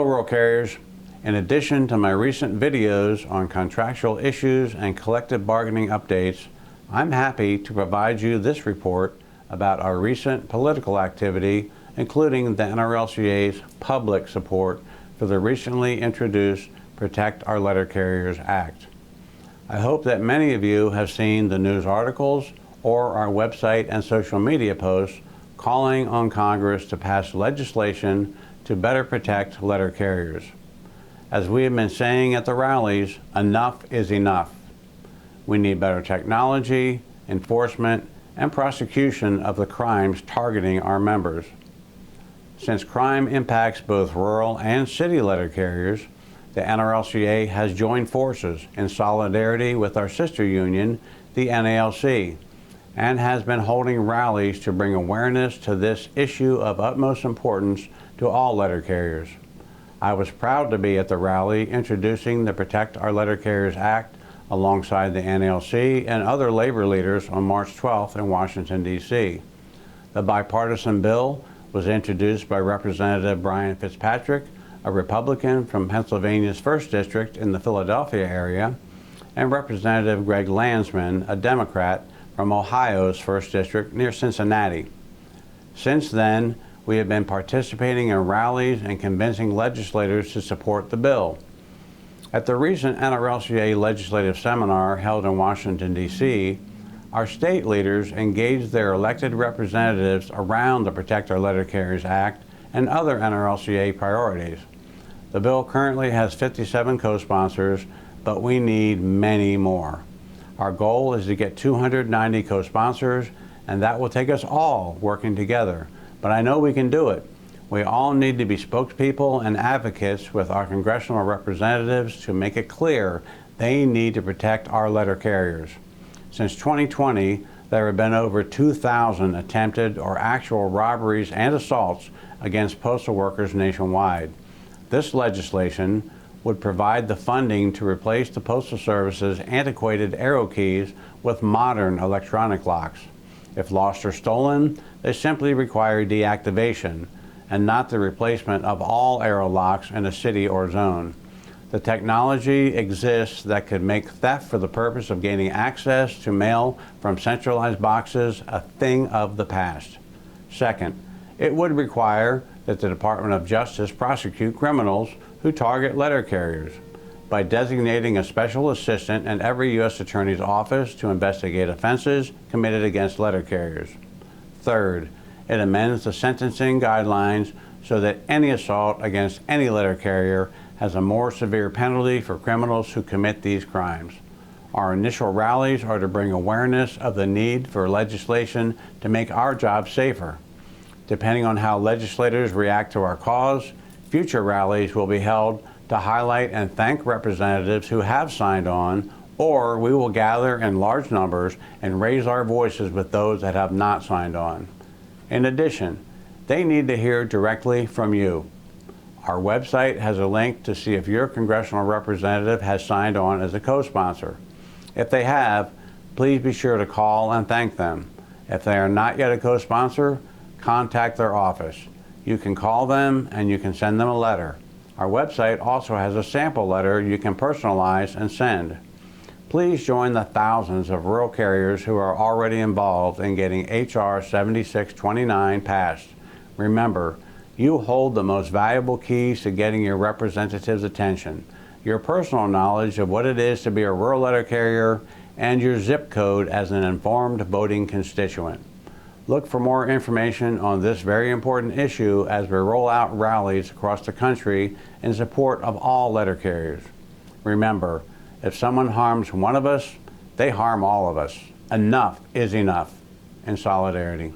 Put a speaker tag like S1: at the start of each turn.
S1: rural carriers. In addition to my recent videos on contractual issues and collective bargaining updates, I'm happy to provide you this report about our recent political activity, including the NRLCA's public support for the recently introduced Protect Our Letter Carriers Act. I hope that many of you have seen the news articles or our website and social media posts calling on Congress to pass legislation to better protect letter carriers. As we have been saying at the rallies, enough is enough. We need better technology, enforcement, and prosecution of the crimes targeting our members. Since crime impacts both rural and city letter carriers, the NRLCA has joined forces in solidarity with our sister union, the NALC, and has been holding rallies to bring awareness to this issue of utmost importance to all letter carriers. I was proud to be at the rally introducing the Protect Our Letter Carriers Act alongside the NALC and other labor leaders on March 12th in Washington, D.C. The bipartisan bill was introduced by Representative Brian Fitzpatrick, a Republican from Pennsylvania's 1st District in the Philadelphia area, and Representative Greg Landsman, a Democrat from Ohio's 1st District near Cincinnati. Since then, we have been participating in rallies and convincing legislators to support the bill. At the recent NRLCA legislative seminar held in Washington, D.C., our state leaders engaged their elected representatives around the Protect Our Letter Carriers Act and other NRLCA priorities. The bill currently has 57 co-sponsors, but we need many more. Our goal is to get 290 co-sponsors, and that will take us all working together. But I know we can do it. We all need to be spokespeople and advocates with our congressional representatives to make it clear they need to protect our letter carriers. Since 2020, there have been over 2,000 attempted or actual robberies and assaults against postal workers nationwide. This legislation would provide the funding to replace the Postal Service's antiquated arrow keys with modern electronic locks. If lost or stolen, they simply require deactivation and not the replacement of all arrow locks in a city or zone. The technology exists that could make theft for the purpose of gaining access to mail from centralized boxes a thing of the past. Second, it would require that the Department of Justice prosecute criminals who target letter carriers by designating a special assistant in every U.S. Attorney's office to investigate offenses committed against letter carriers. Third, it amends the sentencing guidelines so that any assault against any letter carrier has a more severe penalty for criminals who commit these crimes. Our initial rallies are to bring awareness of the need for legislation to make our jobs safer. Depending on how legislators react to our cause, future rallies will be held to highlight and thank representatives who have signed on, or we will gather in large numbers and raise our voices with those that have not signed on. In addition, they need to hear directly from you. Our website has a link to see if your congressional representative has signed on as a co-sponsor. If they have, please be sure to call and thank them. If they are not yet a co-sponsor, contact their office. You can call them and you can send them a letter. Our website also has a sample letter you can personalize and send. Please join the thousands of rural carriers who are already involved in getting H.R. 7629 passed. Remember, you hold the most valuable keys to getting your representatives' attention: your personal knowledge of what it is to be a rural letter carrier and your zip code as an informed voting constituent. Look for more information on this very important issue as we roll out rallies across the country in support of all letter carriers. Remember, if someone harms one of us, they harm all of us. Enough is enough. In solidarity.